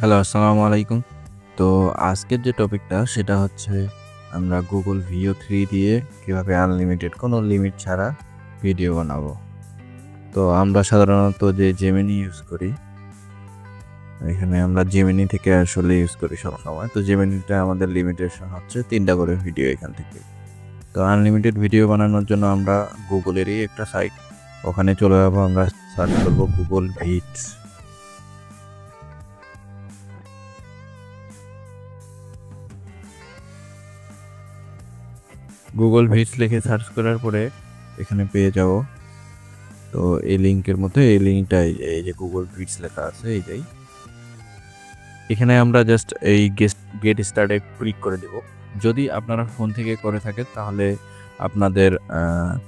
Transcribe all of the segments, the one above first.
Hello, আসসালামু আলাইকুম। তো আজকের যে টপিকটা সেটা হচ্ছে আমরা Google Veo 3 দিয়ে কিভাবে আনলিমিটেড কোনো লিমিট ছাড়া ভিডিও বানাবো। তো আমরা সাধারণত যে Gemini ইউজ করি, এখানে আমরা Gemini থেকে আসলে ইউজ করি সবসময়। তো Geminiটা আমাদের লিমিটেশন হচ্ছে ৩ টা করে ভিডিও এখান থেকে। তো আনলিমিটেড ভিডিও বানানোর জন্য আমরা Google-এরই একটা সাইট, ওখানে চলে যাবো, আমরা সার্চ করবো Google Vids। Google Vids লিখে সার্চ করার পরে এখানে পেয়ে যাবো। তো এই লিঙ্কের মধ্যে এই লিঙ্কটা এই যে Google Vids লেখা আছে এইটাই। এখানে আমরা জাস্ট এই গেট স্টার্টে ক্লিক করে দেব। যদি আপনারা ফোন থেকে করে থাকেন তাহলে আপনাদের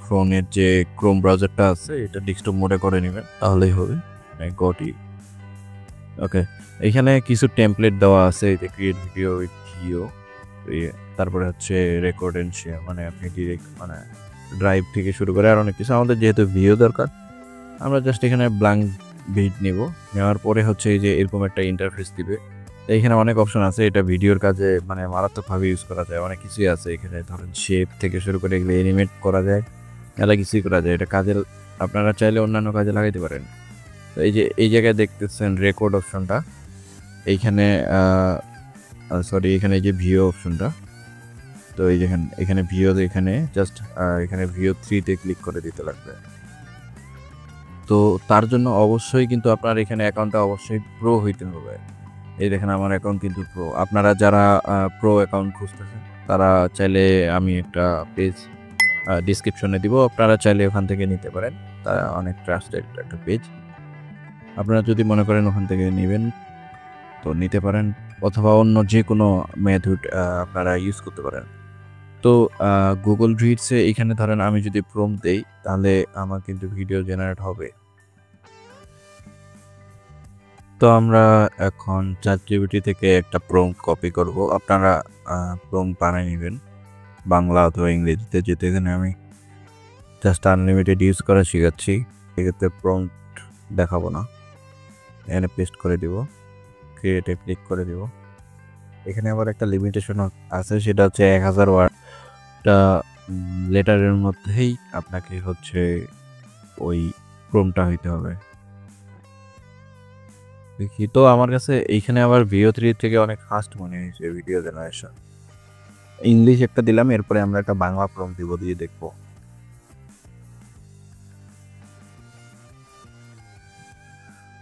ফোনের যে ক্রোম ব্রাউজারটা আছে এটা ডেস্কটপ মোডে করে নেবেন, তাহলেই হবে। গটি ওকে। এখানে কিছু টেমপ্লেট দেওয়া আছে, এই যে ক্রিয়েট ভিডিও উইথ ভিও, তারপরে হচ্ছে রেকর্ড এন্ড শেয়ার, মানে আপনি ডিরেক্ট মানে ড্রাইভ থেকে শুরু করে আর অনেক কিছু। আমাদের যেহেতু ভিও দরকার, আমরা জাস্ট এখানে ব্ল্যাঙ্ক ভিড নেব। নেওয়ার পরে হচ্ছে এই যে এরকম একটা ইন্টারফেস দিবে। এইখানে অনেক অপশন আছে, এটা ভিডিওর কাজে মানে মারাত্মকভাবে ইউজ করা যায়। অনেক কিছুই আছে এখানে, ধরেন শেপ থেকে শুরু করে এগুলো এনিমেট করা যায়, মেলা কিছুই করা যায়। এটা কাজে আপনারা চাইলে অন্যান্য কাজে লাগাইতে পারেন। তো এই যে এই জায়গায় দেখতেছেন রেকর্ড অপশনটা, এইখানে সরি এখানে এই যে ভিও অপশনটা। তো এই যেখানে এখানে ভিও, এখানে জাস্ট এখানে ভিও 3 তে ক্লিক করে দিতে লাগবে। তো তার জন্য অবশ্যই কিন্তু আপনার এখানে অ্যাকাউন্টটা অবশ্যই প্রো হইতে হবে। এই দেখেন আমার অ্যাকাউন্ট কিন্তু প্রো। আপনারা যারা প্রো অ্যাকাউন্ট খুঁজতেছেন তারা চাইলে আমি একটা পেজ ডিসক্রিপশনে দিব, আপনারা চাইলে ওখান থেকে নিতে পারেন। তা অনেক ট্রাস্টেড একটা পেজ। আপনারা যদি মনে করেন ওখান থেকে নেবেন তো নিতে পারেন, অথবা অন্য যে কোনো মেথড আপনারা ইউজ করতে পারেন। তো গুগল ভিডসে এখানে ধরেন আমি যদি প্রম্পট দেই তাহলে আমার কিন্তু ভিডিও জেনারেট হবে। তো আমরা এখন ChatGPT থেকে একটা প্রম্পট কপি করব। আপনারা প্রম্পট বানিয়ে নেবেন বাংলা অথবা ইংরেজিতে, যেটা এখানে আমি জাস্ট আনলিমিটেড ইউজ করা শিখাচ্ছি, সেক্ষেত্রে প্রম্পট দেখাবো না। এখানে পেস্ট করে দিব, ক্রিয়েটে ক্লিক করে দিব। এখানে আবার একটা লিমিটেশন আছে, সেটা হচ্ছে 1000 ওয়ার্ডটা লেটারের মধ্যেই আপনাকে হচ্ছে ওই প্রম্পটটা হইতে হবে। দেখি তো আমার কাছে এইখানে আবার ভিও 3 থেকে অনেক ফাস্ট মনে হয়েছে ভিডিও জেনারেশন। ইংলিশ একটা দিলাম, এরপরে আমরা একটা বাংলা প্রম্পট দিব, দিয়ে দেখবো।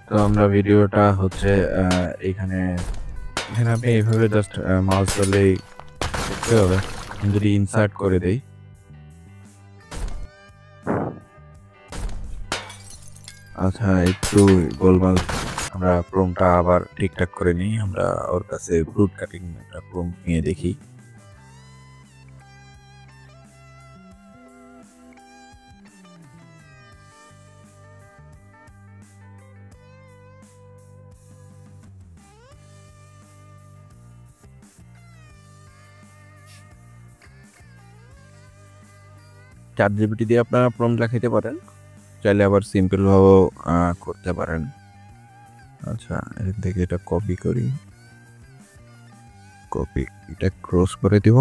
তো আমরা ভিডিওটা হচ্ছে এখানে এখানে আপনি এইভাবে জাস্ট মাউস ধরলেই দেখতে হবে। যদি ইনসার্ট করে দেই, আচ্ছা একটু গোলমাল, আমরা প্রম্পটটা আবার ঠিকঠাক করে নিই। আমরা ওর কাছে ব্রুট কাটিং একটা প্রম্পট নিয়ে দেখি। ChatGPT দিয়ে আপনারা প্রম্পট লেখাইতে পারেন, চাইলে আবার সিম্পল ভাবেও করতে পারেন। আচ্ছা এর থেকে এটা কপি করি, কপি এটা ক্রস করে দিব,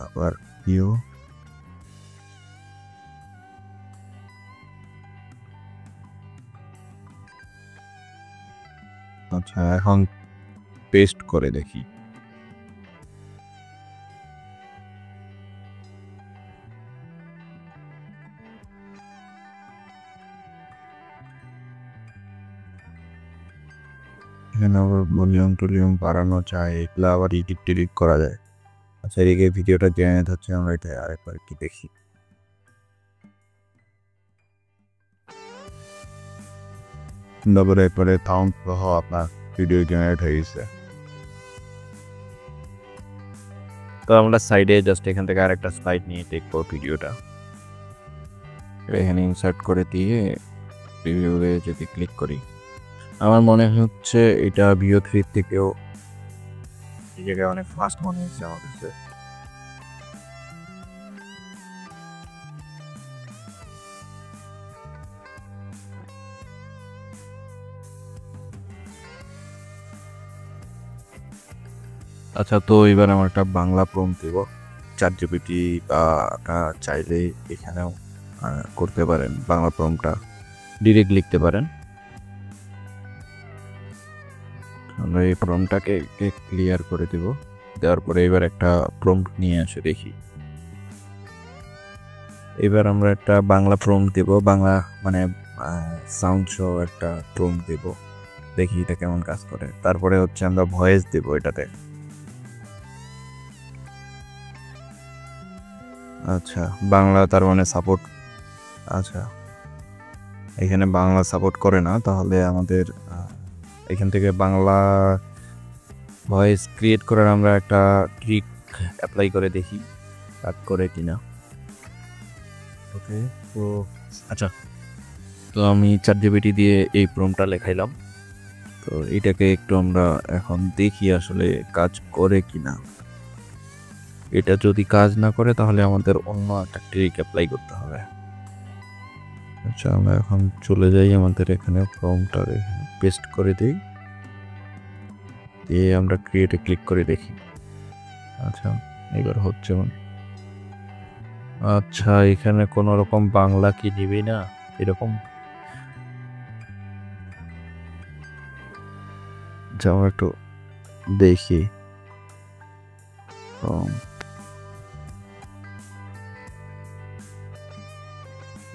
আবার ইউ। আচ্ছা এখন পেস্ট করে দেখি। এখানে আবার ভলিউম টলিউম বাড়ানো যায়, এগুলো আবার এডিট টেডিট করা যায়। আচ্ছা এদিকে ভিডিওটা জেনারেট হচ্ছে, আমরা এটা আরেকবার কি দেখি। তারপরে এরপরে সাউন্ড সহ আপনার ভিডিও জেনারেট হয়ে গেছে। তো আমরা সাইডে জাস্ট এখান থেকে আরেকটা স্লাইড নিয়ে দেখবো ভিডিওটা। এখানে ইনসার্ট করে দিয়ে রিভিউয়ে যদি ক্লিক করি, আমার মনে হচ্ছে এটা ভিও 3 থেকেও এই জায়গায় অনেক ফাস্ট মনে হচ্ছে আমার কাছে। আচ্ছা, তো এবার আমার একটা বাংলা প্রম্পট দেব। ChatGPT বা চাইলে এখানেও করতে পারেন, বাংলা প্রম্পটটা ডিরেক্ট লিখতে পারেন। আমরা এই প্রম্পটটাকে ক্লিয়ার করে দেব। দেওয়ার পরে এবার একটা প্রম্পট নিয়ে আসে দেখি। এবার আমরা একটা বাংলা প্রম্পট দেব, বাংলা মানে সাউন্ড সহ একটা প্রম্পট দেব, দেখি এটা কেমন কাজ করে। তারপরে হচ্ছে আমরা ভয়েস দেব এটাতে। আচ্ছা, বাংলা তার মানে সাপোর্ট। আচ্ছা, এখানে বাংলা সাপোর্ট করে না, তাহলে আমাদের এখান থেকে বাংলা ভয়েস ক্রিয়েট করার আমরা একটা ট্রিক অ্যাপ্লাই করে দেখি কাজ করে কিনা। ওকে, তো আচ্ছা, তো আমি ChatGPT দিয়ে এই প্রম্পটটা লেখাইলাম। তো এটাকে একটু আমরা এখন দেখি আসলে কাজ করে কিনা। এটা যদি কাজ না করে তাহলে আমাদের অন্য একটা ট্রিক অ্যাপ্লাই করতে হবে। আচ্ছা, আমরা এখন চলে যাই আমাদের এখানে প্রম্পটটা পেস্ট করে দিই, দিয়ে আমরা ক্রিয়েটে ক্লিক করে দেখি। আচ্ছা, এবার হচ্ছে। আচ্ছা, এখানে কোনো রকম বাংলা কি দিবি না এরকম? যাও একটু দেখি।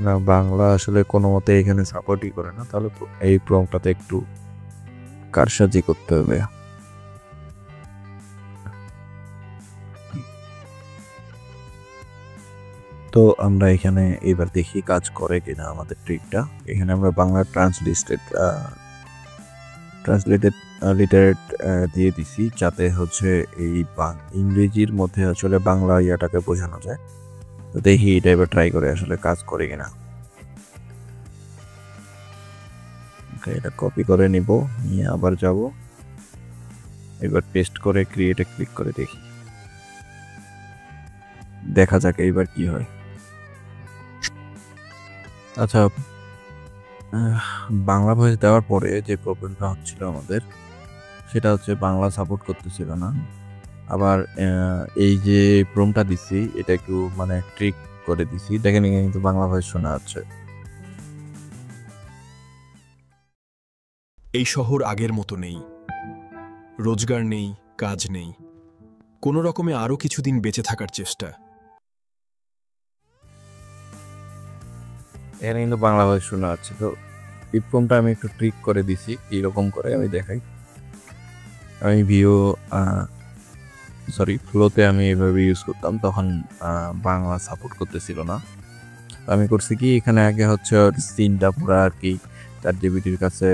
না, বাংলা আসলে কোনো মতে এখানে সাপোর্টই করে না, তাহলে এই প্রম্পটটাতে একটু কারসাজি করতে হবে। তো আমরা এখানে এবার দেখি কাজ করে কিনা আমাদের ট্রিকটা। এখানে আমরা বাংলা ট্রান্সলেটেড লিটারেট দিয়ে দিছি, যাতে হচ্ছে এই ইংরেজির মধ্যে আসলে বাংলা ইয়াটাকে বোঝানো যায়। তো দেখি এটা এবার ট্রাই করে আসলে কাজ করে কিনা। এটা কপি করে নিব, নিয়ে আবার যাব, এবার পেস্ট করে ক্রিয়েটে ক্লিক করে দেখি, দেখা যাক এইবার কি হয়। আচ্ছা, বাংলা ভয়েস দেওয়ার পরে যে প্রবলেমটা হচ্ছিল আমাদের, সেটা হচ্ছে বাংলা সাপোর্ট করতেছিল না। আবার এই যে প্রম্পটটা দিছি এটা একটু মানে ট্রিক করে দিছি, দেখেন এখানে কিন্তু বাংলা ভয়েস শোনা যাচ্ছে। এই শহর আগের মতো নেই, রোজগার নেই, কাজ নেই, কোনো রকমে আরো কিছুদিন বেঁচে থাকার চেষ্টা। এখানে কিন্তু বাংলা ভয়েস শোনা যাচ্ছে। তো এই প্রম্পটটা আমি একটু ট্রিক করে দিছি, এরকম করে আমি দেখাই। আমি ফ্লোতে আমি এভাবে ইউজ করতাম, তখন বাংলা সাপোর্ট করতেছিল না। আমি করছি কি, এখানে আগে হচ্ছে সিনটা পুরো আর কি ChatGPTর কাছে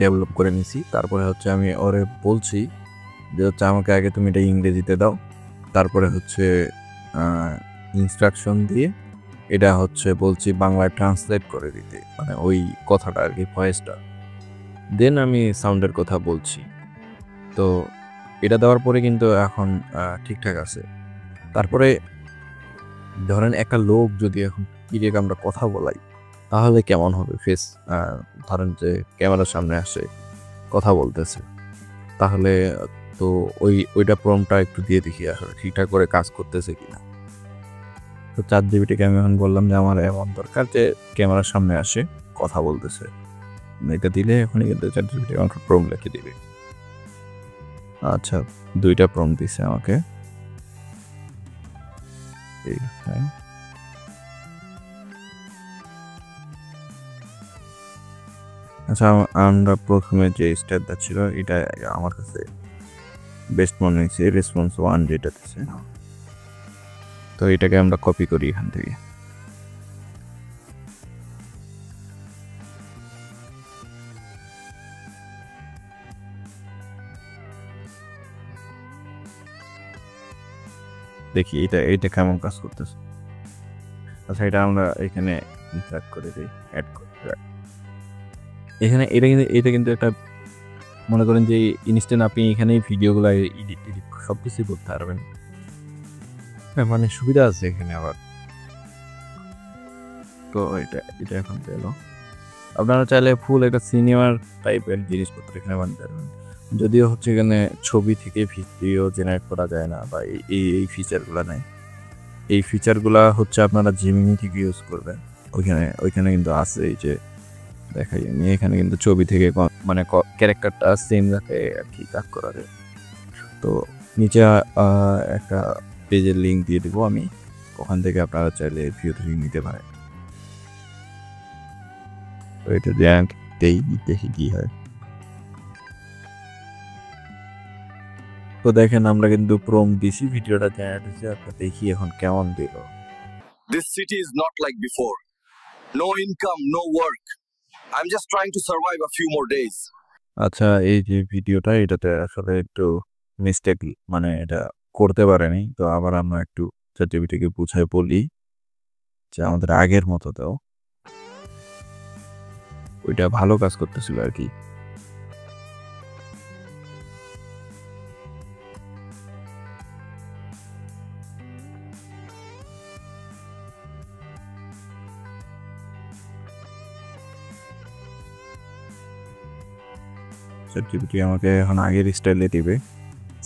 ডেভেলপ করে নিছি। তারপরে হচ্ছে আমি ওরে বলছি যে হচ্ছে আমাকে আগে তুমি এটা ইংরেজিতে দাও, তারপরে হচ্ছে ইনস্ট্রাকশন দিয়ে এটা হচ্ছে বলছি বাংলায় ট্রান্সলেট করে দিতে, মানে ওই কথাটা আর কি, ভয়েসটা। দেন আমি সাউন্ডের কথা বলছি। তো এটা দেওয়ার পরে কিন্তু এখন ঠিকঠাক আছে। তারপরে ধরেন একটা লোক যদি এখন ডিরেক্ট আমরা কথা বলাই, তাহলে কেমন হবে ফেস? ধরেন যে ক্যামেরার সামনে আসে কথা বলতেছে, তাহলে তো ওইটা প্রম্পটটা একটু দিয়ে দেখি আসলে ঠিকঠাক করে কাজ করতেছে কিনা। তো ChatGPTকে আমি এখন বললাম যে আমার এমন দরকার যে ক্যামেরার সামনে আসে কথা বলতেছে, এটা দিলে এখনই কিন্তু ChatGPT আমাকে প্রম্পট লিখে দিবে। আচ্ছা, 2টা প্রম্পট দিছে আমাকে। আচ্ছা, আমরা প্রথমে যে স্টেপটা ছিল এটা আমার কাছে বেস্ট মনে হয়েছে, রেসপন্স 1 যেটা দিচ্ছে। তো এটাকে আমরা কপি করি এখান থেকে। দেখি এটা কেমন কাজ করতেছে। আচ্ছা, এটা আমরা এখানে ইনসার্ট করে দিই, অ্যাড করে এখানে। এটা কিন্তু একটা মনে করেন যে ইনস্ট্যান্ট আপনি এখানে ভিডিওগুলো এডিট সব কিছুই করতে পারবেন। মানে সুবিধা আছে এখানে আবার। তো এটা এখন এলো। আপনারা চাইলে ফুল একটা সিনেমার টাইপের জিনিসপত্র এখানে বানাতে পারবেন। যদিও হচ্ছে এখানে ছবি থেকে ভিডিও জেনারেট করা যায় না, বা এই ফিচারগুলো নাই। এই ফিচারগুলা হচ্ছে আপনারা জিমিনি থেকে ইউজ করবেন। ওইখানে কিন্তু আছে, এই যে দেখাই আমি, এখানে কিন্তু ছবি থেকে মানে ক্যারেক্টারটা সেম রাখে আর কি কাজ করা যায়। তো নিচে একটা পেজের লিঙ্ক দিয়ে দেবো আমি, ওখান থেকে আপনারা চাইলে ভিউ থেকে নিতে পারেন। তো এটা দেখি কি হয়। তো দেখেন আমরা কিন্তু প্রম দিছি, ভিডিওটা জেনারেট হয়েছে। আপনারা দেখি এখন কেমন দিল। This city is not like before. No income, no work. I'm just trying to survive a few more days. আচ্ছা, এই যে ভিডিওটা, এটাতে আসলে একটু মিস্টেক, মানে এটা করতে পারেনি। তো আবার আমরা একটু চ্যাটজিপিটিকে বুঝাই বলি যে আমাদের আগের মতো দাও, ওইটা ভালো কাজ করতেছিল আর কি। চ্যাটজিপিটি আমাকে এখন আগের স্টাইলে দিবে,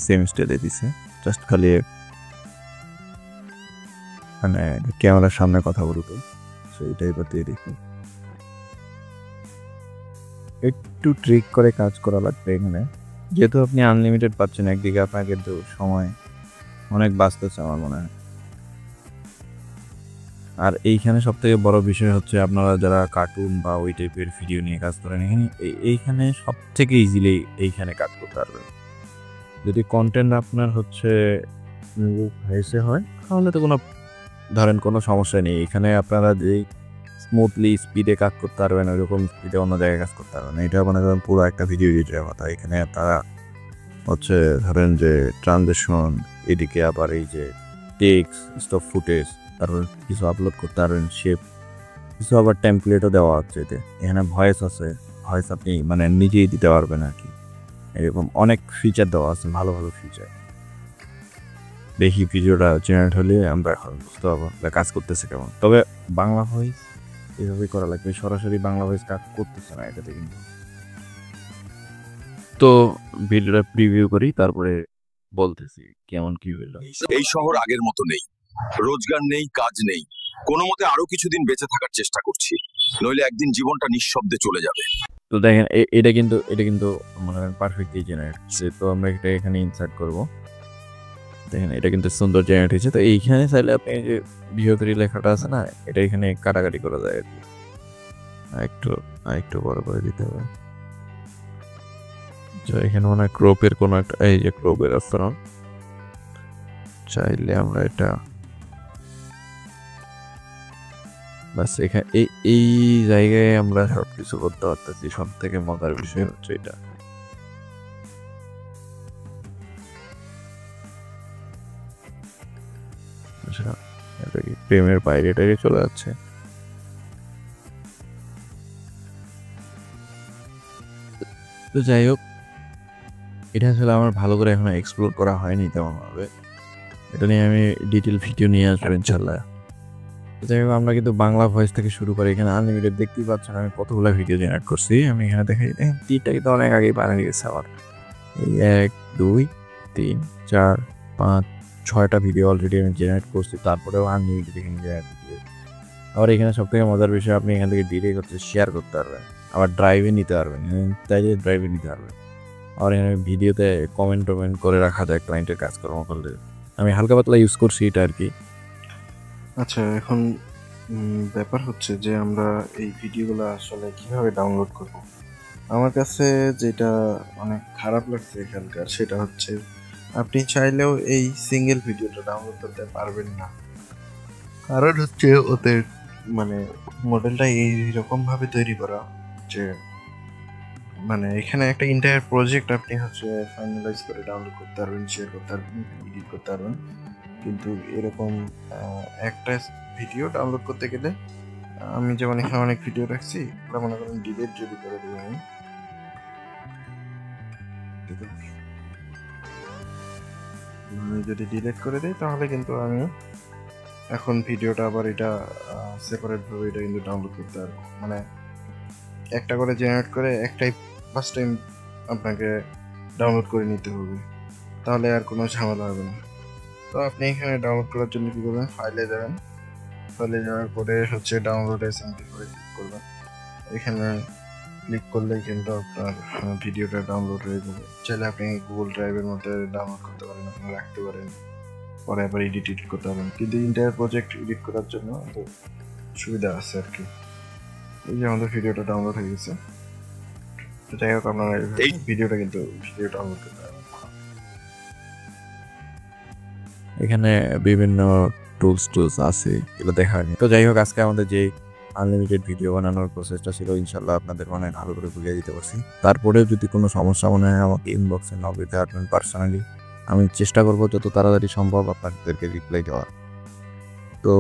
সেম স্টাইলে দিছে, জাস্ট খালি মানে ক্যামেরার সামনে কথা বলতো, সেইটাই বাতিয়ে দেখি। একটু ট্রিক করে কাজ করা লাগবে এখানে, যেহেতু আপনি আনলিমিটেড পাচ্ছেন। একদিকে আপনার কিন্তু সময় অনেক বাঁচতেছে আমার মনে হয়। আর এইখানে সব থেকে বড় বিষয় হচ্ছে আপনারা যারা কার্টুন বা ওই টাইপের ভিডিও নিয়ে কাজ করেন, এইখানে সব থেকে ইজিলি এইখানে কাজ করতে পারবেন। যদি কন্টেন্ট আপনার হচ্ছে ভয়েসে হয় তাহলে তো ধরেন কোনো সমস্যা নেই। এখানে আপনারা যে স্মুথলি স্পিডে কাজ করতে পারবেন, ওইরকম স্পিডে অন্য জায়গায় কাজ করতে পারবেন। এটা মনে করেন পুরো একটা ভিডিও এডিটের কথা। এখানে আপনারা হচ্ছে ধরেন যে ট্রানজেকশন, এদিকে আবার এই যে টেক্সট, স্টক ফুটেজ, তারপর কিছু আপলোড করতে পারবেন, শেপ, কিছু আবার টেমপ্লেটও দেওয়া হচ্ছে এতে। এখানে ভয়েস আছে, ভয়েস আপনি মানে নিজেই দিতে পারবেন আর কি। এরকম অনেক ফিচার দেওয়া আছে, ভালো ভালো ফিচার। দেখি ভিডিওটা জেনারেট হলে আমরা এখন বুঝতে পারবো কাজ করতেছে কেমন। তবে বাংলা ভয়েস এভাবেই করা লাগবে, সরাসরি বাংলা ভয়েস কাজ করতেছে না এটাতে কিন্তু। তো ভিডিওটা প্রিভিউ করি, তারপরে বলতেছি কেমন কি হইলো। এই শহর আগের মতো নেই, রোজগার নেই, কাজ নেই। কোনো মতে আরো কিছুদিন বেঁচে থাকার চেষ্টা করছি, নইলে একদিন জীবনটা নিঃশব্দে চলে যাবে। তো দেখেন এটা কিন্তু মনে করেন পারফেক্টলি জেনারেট হচ্ছে। তো আমরা এটা এখানে ইনসার্ট করব। দেখেন এটা কিন্তু সুন্দর জেনারেট হয়েছে। তো এইখানে চাইলে আপনি যে ভিও3 লেখাটা আছে না, এটা এখানে কাটাকাটি করা যায় আর কি। একটু বড় করে দিতে হবে। তো এখানে মনে হয় ক্রপের কোনো একটা, এই যে ক্রপের আস্তরণ, চাইলে আমরা এটা বাস এখানে এই জায়গায় আমরা সব কিছু করতে পারতেছি। সব থেকে মজার বিষয় হচ্ছে এটা। প্রেমের বাইরেটাকে চলে যাচ্ছে। তো যাই হোক, এটা আসলে আমার ভালো করে এখন এক্সপ্লোর করা হয়নি তেমন ভাবে। এটা নিয়ে আমি ডিটেল ভিডিও নিয়ে আসবো ইনশাল্লাহ। যাই হোক, আমরা কিন্তু বাংলা ভয়েস থেকে শুরু করে এখানে আনলিমিটেড দেখতেই পাচ্ছেন আমি কতগুলো ভিডিও জেনারেট করছি। আমি এখানে দেখাই, তিনটা কিন্তু অনেক আগেই বানিয়ে গেছে আমার। এই 1 2 3 4 5 6টা ভিডিও অলরেডি আমি জেনারেট করছি, তারপরেও আনলিমিটেড এখানে জেনারেট ভিডিও। আবার এখানে সব থেকে মজার বিষয়, আপনি এখান থেকে ডিরেক্ট হচ্ছে শেয়ার করতে পারবেন, আবার ড্রাইভে নিতে পারবেন, চাইলে ড্রাইভে নিতে পারবেন। আবার এখানে ভিডিওতে কমেন্ট করে রাখা যায় ক্লায়েন্টের কাজকর্ম করলে। আমি হালকা পাতলা ইউজ করছি এটা আর কি। আচ্ছা, এখন ব্যাপার হচ্ছে যে আমরা এই ভিডিওগুলো আসলে কিভাবে ডাউনলোড করব। আমার কাছে যেটা অনেক খারাপ লাগছে এখানকার, সেটা হচ্ছে আপনি চাইলেও এই সিঙ্গেল ভিডিওটা ডাউনলোড করতে পারবেন না। কারণ হচ্ছে ওদের মানে মডেলটা এইরকমভাবে তৈরি করা যে মানে এখানে একটা এন্টায়ার প্রজেক্ট আপনি হচ্ছে ফাইনালাইজ করে ডাউনলোড করতে পারবেন, শেয়ার করতে পারবেন, এডিট করতে পারবেন। কিন্তু এরকম একটা ভিডিও ডাউনলোড করতে গেলে আমি যেমন এখানে অনেক ভিডিও রাখছি, ওটা মনে করেন ডিলিট যদি করে দিই আমি যদি ডিলিট করে দিই, তাহলে কিন্তু আমি এখন ভিডিওটা আবার এটা সেপারেটভাবে এটা কিন্তু ডাউনলোড করতে পারবো। মানে একটা করে জেনারেট করে একটাই ফার্স্ট টাইম আপনাকে ডাউনলোড করে নিতে হবে, তাহলে আর কোনো ঝামেলা হবে না। তো আপনি এখানে ডাউনলোড করার জন্য কী করবেন, ফাইলে যাবেন, ফাইলে যাওয়ার পরে হচ্ছে ডাউনলোড এসএমপি করে ক্লিক করবেন। এখানে ক্লিক করলেই কিন্তু আপনার ভিডিওটা ডাউনলোড হয়ে যাবে। চাইলে আপনি গুগল ড্রাইভের মধ্যে ডাউনলোড করতে পারেন, আপনি রাখতে পারেন, পরে আবার এডিট করতে পারেন। কিন্তু ইন্টার প্রজেক্ট এডিট করার জন্য সুবিধা আছে আর কি। এই যে আমাদের ভিডিওটা ডাউনলোড হয়ে গেছে। তো যাই হোক, আপনারা ভিডিওটা ডাউনলোড করতে পারেন। এখানে বিভিন্ন টুলস আছে, এগুলো দেখা হয়নি। তো যাই হোক, আজকে আমাদের যে আনলিমিটেড ভিডিও বানানোর প্রসেসটা ছিল, ইনশাল্লাহ আপনাদের মনে ভালো করে বুঝিয়ে দিতে পারছি। তারপরেও যদি কোনো সমস্যা মনে হয় আমাকে ইনবক্সে নক দিতে পারবেন পার্সোনালি। আমি চেষ্টা করবো যত তাড়াতাড়ি সম্ভব আপনাদেরকে রিপ্লাই দেওয়ার। তো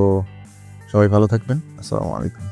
সবাই ভালো থাকবেন। আসসালামু আলাইকুম।